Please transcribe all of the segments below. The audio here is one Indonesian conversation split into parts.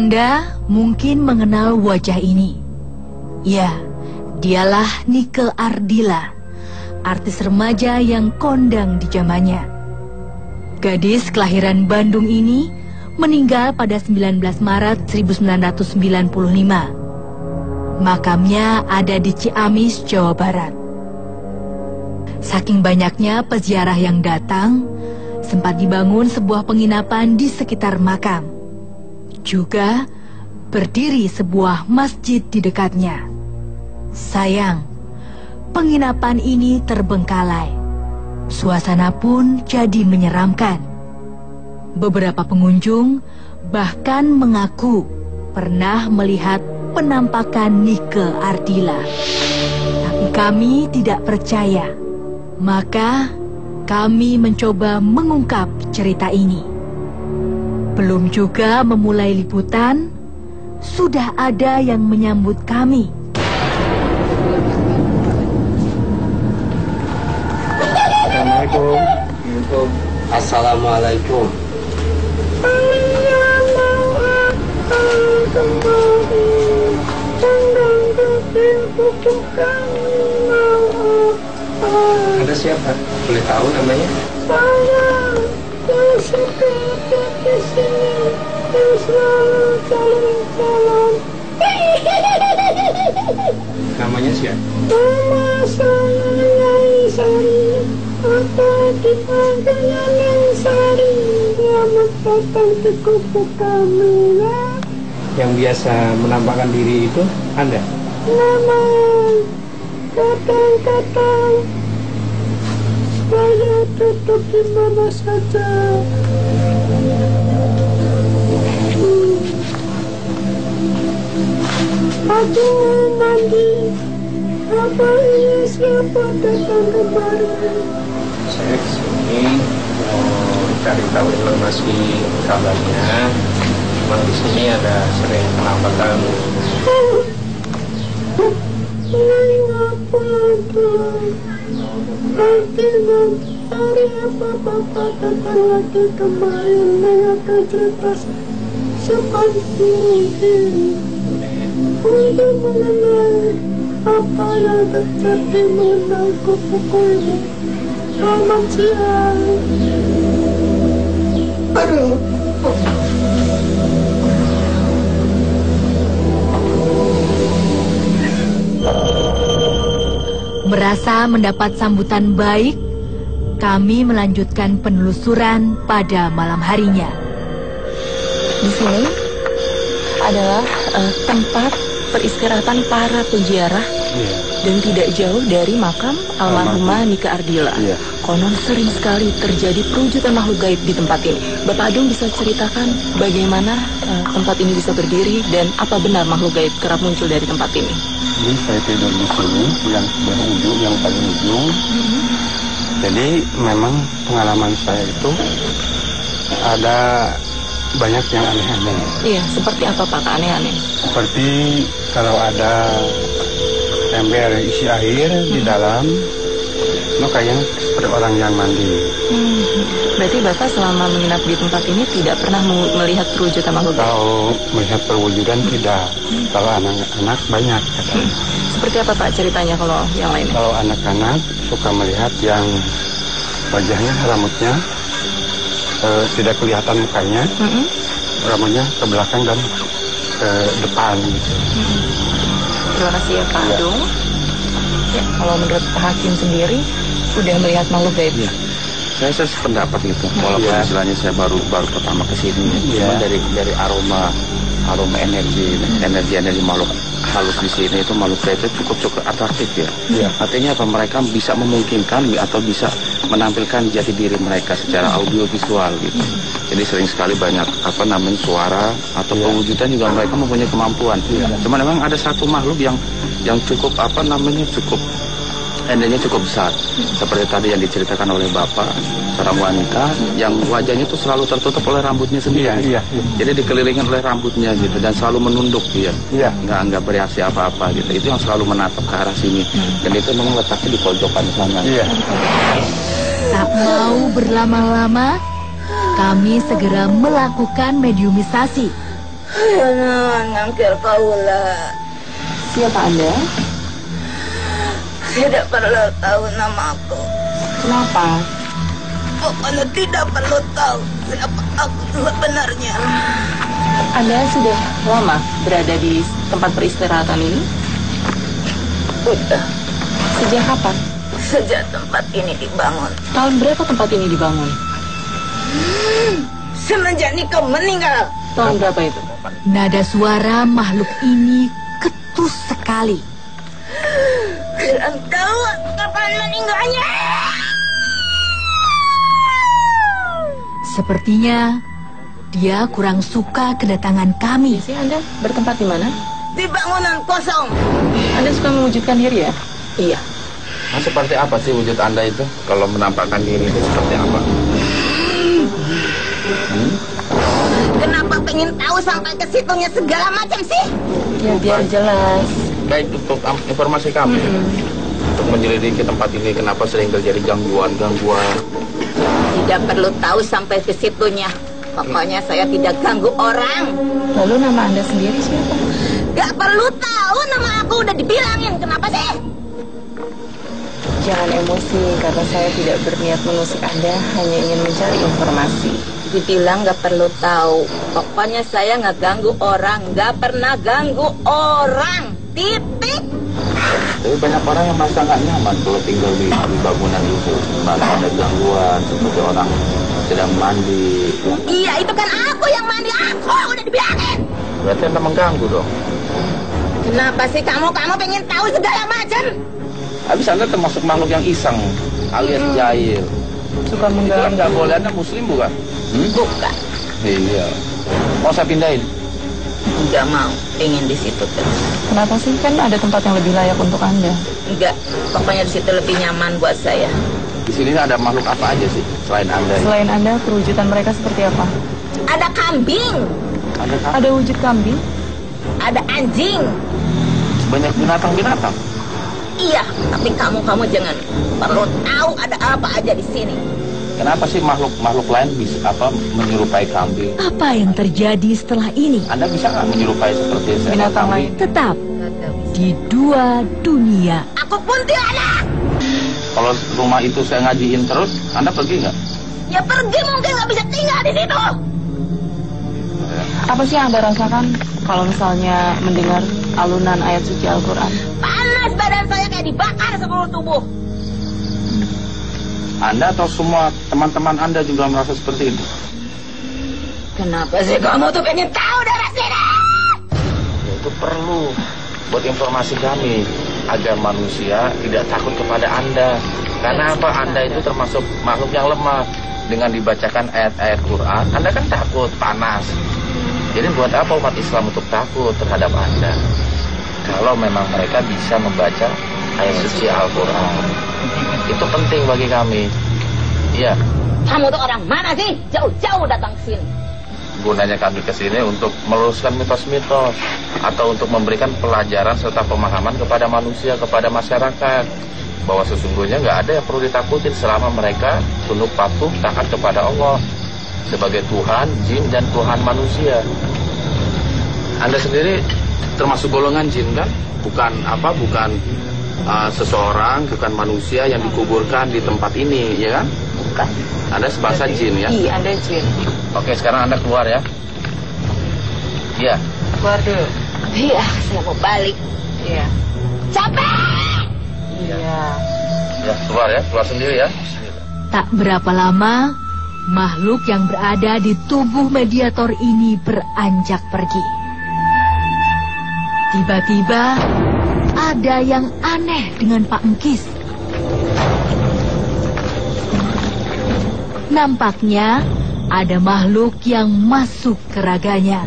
Anda mungkin mengenal wajah ini. Ya, dialah Nike Ardila, artis remaja yang kondang di zamannya. Gadis kelahiran Bandung ini meninggal pada 19 Maret 1995. Makamnya ada di Ciamis, Jawa Barat. Saking banyaknya peziarah yang datang, sempat dibangun sebuah penginapan di sekitar makam. Juga berdiri sebuah masjid di dekatnya. Sayang, penginapan ini terbengkalai. Suasana pun jadi menyeramkan. Beberapa pengunjung bahkan mengaku pernah melihat penampakan Nike Ardila. Tapi kami tidak percaya. Maka kami mencoba mengungkap cerita ini. Belum juga memulai liputan, sudah ada yang menyambut kami. Assalamualaikum. Assalamualaikum. Ada siapa? Boleh tahu namanya? Saya seperti di sini yang selalu jalan-jalan. Namanya siapa? Nama saya Nyai Sari, atau dipanggil Nyai Sari. Selamat datang di kubu kami ya. Yang biasa menampakkan diri itu Anda? Nama kadang-kadang saya duduk di mana saja. Aku mandi. Apa ini siapa datang kemari? Saya kesini mau cari tahu informasi kabarnya. Memang di sini ada sering penampakan. Apa itu? Nanti hari apa bapak datang lagi kembali dengan cerita seperti ini untuk mengenai apa yang terjadi mengenai kupu ini. Selamat siang. Aduh. Merasa mendapat sambutan baik, kami melanjutkan penelusuran pada malam harinya. Di sini adalah tempat peristirahatan para peziarah dan tidak jauh dari makam almarhumah Nike Ardila. Konon sering sekali terjadi perwujudan makhluk gaib di tempat ini. Bapak Adung bisa ceritakan bagaimana tempat ini bisa berdiri dan apa benar makhluk gaib kerap muncul dari tempat ini? Jadi saya tidur di sini yang sebelah ujung, yang paling ujung. Jadi memang pengalaman saya itu ada banyak yang aneh-aneh. Iya, seperti apa Pak aneh-aneh? Seperti kalau ada ember isi air di dalam, itu kayaknya seperti orang yang mandi. Berarti Bapak selama menginap di tempat ini tidak pernah melihat perwujudan makhluk gaib? Kalau melihat perwujudan tidak. Kalau anak-anak banyak. Seperti apa Pak ceritanya kalau yang lain? Kalau anak-anak suka melihat yang wajahnya, rambutnya tidak kelihatan mukanya, rambutnya ke belakang dan ke depan. Terima kasih ya Pak Adung. Ya, kalau menurut Pak Hakim sendiri sudah melihat makhluk gaib? Ya. Saya sependapat gitu. Walaupun istilahnya saya baru pertama kesini, cuma dari aroma energi makhluk halus di sini itu makhluk gaib itu cukup atraktif ya. Artinya apa? Mereka bisa memungkinkan atau bisa menampilkan jati diri mereka secara audio visual gitu. Jadi sering sekali banyak suara atau pewujudan juga mereka mempunyai kemampuan. Cuma memang ada satu makhluk yang cukup cukup energinya cukup besar. Seperti tadi yang diceritakan oleh Bapak, seorang wanita yang wajahnya itu selalu tertutup oleh rambutnya sendiri. Jadi dikelilingi oleh rambutnya gitu dan selalu menunduk dia. Nggak bereaksi apa-apa gitu. Itu yang selalu menatap ke arah sini. Dan itu memang letaknya di pojokan sana. Tak mau berlama-lama, kami segera melakukan mediumisasi. Ngangkir kaulah. Siapa Anda? Tidak perlu tahu namaku. Kenapa? Anda tidak perlu tahu siapa aku sebenarnya. Anda sudah lama berada di tempat peristirahatan ini? Udah. Sejak kapan? Sejak tempat ini dibangun. Tahun berapa tempat ini dibangun? Semenjak Niko meninggal. Tahun berapa itu? Nada suara makhluk ini ketus sekali. Kurang tahu kapan meninggalnya. Sepertinya dia kurang suka kedatangan kami. Biasanya Anda bertempat di mana? Di bangunan kosong. Anda suka mewujudkan diri ya? Iya. Nah, seperti apa sih wujud Anda itu? Kalau menampakkan diri itu seperti apa? Kenapa pengen tahu sampai ke situnya segala macam sih? Ya biar jelas. Baik, untuk informasi kami, untuk menyelidiki tempat ini, kenapa sering terjadi gangguan-gangguan. Tidak perlu tahu sampai ke situnya. Pokoknya saya tidak ganggu orang. Lalu nama Anda sendiri siapa? Gak perlu tahu, nama aku udah dibilangin. Kenapa sih? Jangan emosi, karena saya tidak berniat menusuk Anda, hanya ingin mencari informasi. Dibilang gak perlu tahu. Pokoknya saya gak ganggu orang. Gak pernah ganggu orang. Titik. Tapi banyak orang yang merasa nggak nyaman kalau tinggal di bangunan itu. Merasa ada gangguan, seperti orang sedang mandi. Iya, itu kan aku yang mandi. Aku udah dibilangin. Berarti Anda mengganggu dong. Kenapa sih kamu pengen tahu segala macam? Habis Anda termasuk makhluk yang iseng, alias jahil. Suka Itu kan nggak boleh. Anda muslim bukan? Bukan. Iya. Mau saya pindahin? Nggak mau, ingin di situ terus. Kenapa sih? Kan ada tempat yang lebih layak untuk Anda. Enggak, pokoknya di situ lebih nyaman buat saya. Di sini ada makhluk apa aja sih selain Anda? Selain Anda, perwujudan mereka seperti apa? Ada kambing, Ada wujud kambing? ada anjing. Banyak binatang-binatang. Iya, tapi kamu jangan perlu tahu ada apa aja di sini. Kenapa sih makhluk lain bisa menyerupai kambing? Apa yang terjadi setelah ini? Anda bisa nggak menyerupai seperti saya? Binatang lain. Tetap di dua dunia. Aku kuntilanak. Kalau rumah itu saya ngajiin terus, Anda pergi nggak? Ya pergi, mungkin nggak bisa tinggal di situ. Apa sih yang Anda rasakan kalau misalnya mendengar alunan ayat suci Al-Quran? Panas badan saya kayak dibakar seluruh tubuh. Anda atau semua teman-teman Anda juga merasa seperti itu? Kenapa sih kamu tuh pengen tahu dari sini? Ya, itu perlu buat informasi kami agar manusia tidak takut kepada Anda. Karena apa? Anda itu termasuk makhluk yang lemah. Dengan dibacakan ayat-ayat Quran, Anda kan takut, panas. Jadi buat apa umat Islam untuk takut terhadap Anda? Kalau memang mereka bisa membaca ayat suci Al-Quran, itu penting bagi kami. Iya. Kamu tuh orang mana sih? Jauh-jauh datang ke sini. Gunanya kami ke sini untuk meluruskan mitos-mitos atau untuk memberikan pelajaran serta pemahaman kepada manusia, kepada masyarakat, bahwa sesungguhnya nggak ada yang perlu ditakutin selama mereka tunduk patuh taat kepada Allah sebagai Tuhan, jin dan Tuhan manusia. Anda sendiri termasuk golongan jin kan? Bukan seseorang, bukan manusia yang dikuburkan di tempat ini, ya kan? Bukan. Anda sebangsa jin ya? Iya, Anda jin. Oke, sekarang Anda keluar ya. Iya. Keluar dulu. Iya, saya mau balik. Iya. Capek! Iya. Ya, keluar sendiri ya. Tak berapa lama, makhluk yang berada di tubuh mediator ini beranjak pergi. Tiba-tiba, ada yang aneh dengan Pak Engkis. Nampaknya, ada makhluk yang masuk ke raganya.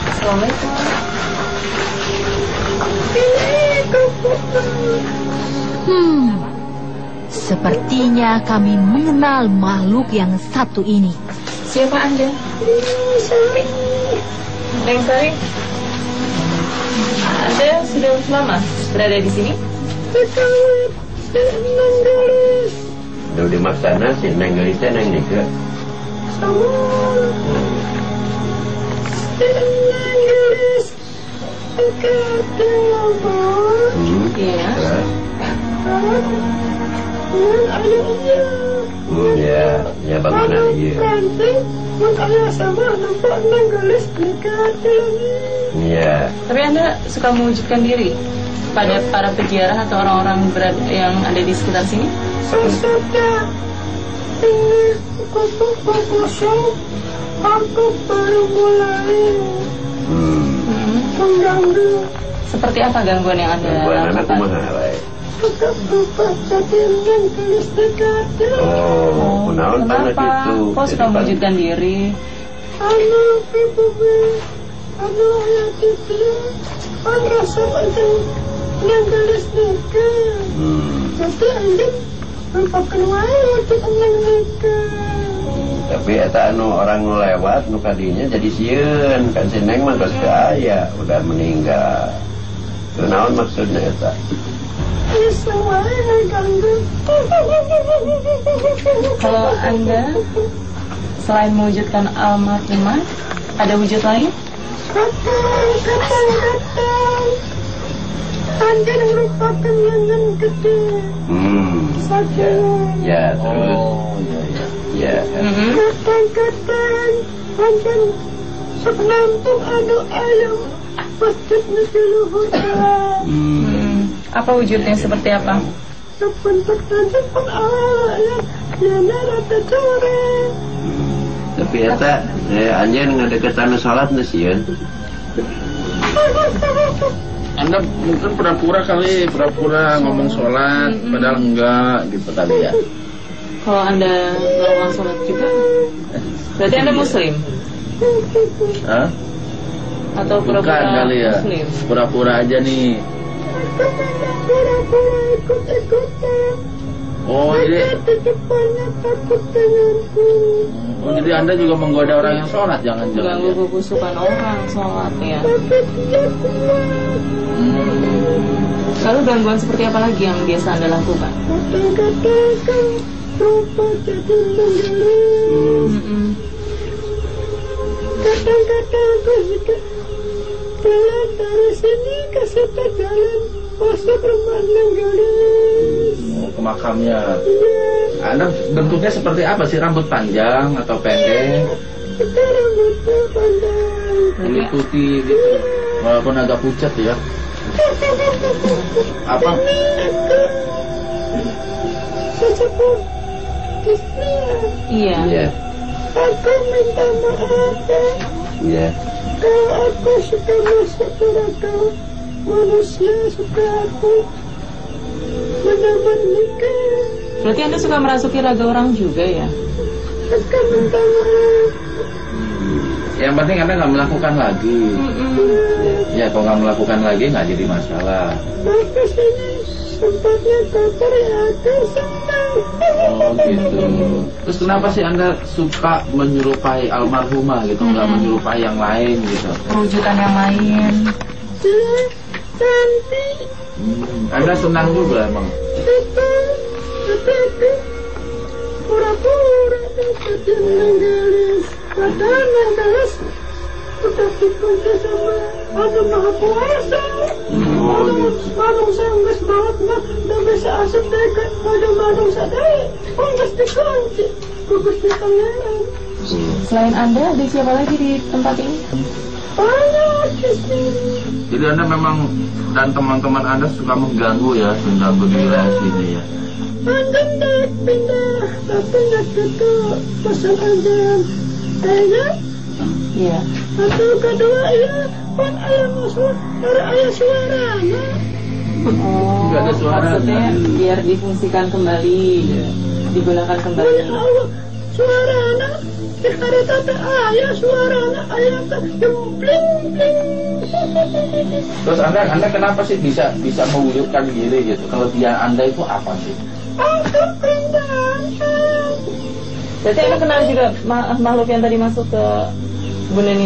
Assalamualaikum. Sepertinya kami mengenal makhluk yang satu ini. Siapa Anda? Neng Sari. Anda sudah lama berada di sini? Neng Gelis. Udah dimaksana si Neng Gelisnya Neng Nike. Sama. Neng Gelis. Kata Abah. Iya. Neng ayahnya. Ya bagaimana iya. Kanting, mun ayah sama nampak Neng Gelis dekat lagi. Iya. Tapi Anda suka mewujudkan diri pada para peziarah atau orang-orang yang ada di sekitar sini? Sesudah ini kupu kosong, aku baru mulai mengganggu. Seperti apa gangguan yang Anda Gangguan anak lakukan? kumaha we? Suka berubah jadi Neng Gelis dekat. Kunaon panas Kenapa? itu? Kok suka mewujudkan diri? Anu ibu anu ayah titi, an rasa macam Neng Gelis dekat. Jadi anjing merupakan wae untuk Neng dekat. Tapi eta anu orang nu lewat nu kadinya jadi sieun kan si Neng mah geus teu aya udah meninggal. Kunaon maksudnya eta? Bisa wae ganggu. Kalau Anda selain mewujudkan almarhumah, ada wujud lain? Katang. Anda merupakan lengan gede. Saking. Ya terus. Ya. Katang. Anda sepenantung anu ayam. Masjidnya di luhur. Apa wujudnya seperti apa? Sebentar saja pun ayam. Yana rata coreng. Tapi eta anjeun ngadeketan salat nu sieun. Anda mungkin pura-pura ngomong sholat, padahal enggak gitu kali ya. Kalau Anda melakukan sholat juga, berarti Anda Muslim? Hah? Atau Bukan pura-pura kali ya, Muslim? pura-pura aja nih. Pura-pura ikut-ikutan. Oh jadi, Di depannya takut denganku. jadi Anda juga menggoda orang yang sholat, jangan-jangan Ganggu ya. kekusukan orang sholat ya. Tapi dia kuat. Lalu gangguan seperti apa lagi yang biasa Anda lakukan? Kadang-kadang lupa jadi menggelis. Kadang-kadang aku juga jalan dari sini ke situ jalan masuk rumah menggelis. Ke makamnya. Anda bentuknya seperti apa sih? Rambut panjang atau pendek? Kita rambutnya pandai. Kulit putih gitu. Walaupun agak pucat ya. Apa? Sesepuh istrinya. Iya. Iya. Aku minta maaf ya. Iya. Kalau aku suka masuk neraka, manusia suka aku menyamar nikah. Berarti Anda suka merasuki raga orang juga ya? Aku minta maaf. Yang penting Anda nggak melakukan lagi. Ya kalau nggak melakukan lagi nggak jadi masalah. Bagus ini tempatnya kotor ya, aku senang. Oh gitu. Terus kenapa sih Anda suka menyerupai almarhumah gitu, nggak menyerupai yang lain gitu? Perwujudan yang lain. Dia cantik. Anda senang juga emang. Tapi pura-pura dapat yang menggelis. Padahal menggelis udah dikunci sama Anu Maha Kuasa. Anu sanggup banget mah, udah bisa asap dekat. Anu sadari, nggak dikunci. Bagus di pangeran. Selain Anda, ada siapa lagi di tempat ini? Banyak di sini. Jadi Anda memang dan teman-teman Anda suka mengganggu ya, mengganggu di wilayah sini ya. Anda naik pindah, tapi nggak gitu. Pesan aja. Ayah, Iya. satu kedua ya, kan ayah masuk dari ayah suara. Oh, Nggak ada suara. maksudnya biar difungsikan kembali, digunakan kembali. Allah, suara anak, ada tata ayah suara anak ayah jempling. Terus Anda kenapa sih bisa mewujudkan diri gitu? Kelebihan Anda itu apa sih? Aku pindah. Berarti Anda kenal juga makhluk yang tadi masuk ke Bu Neni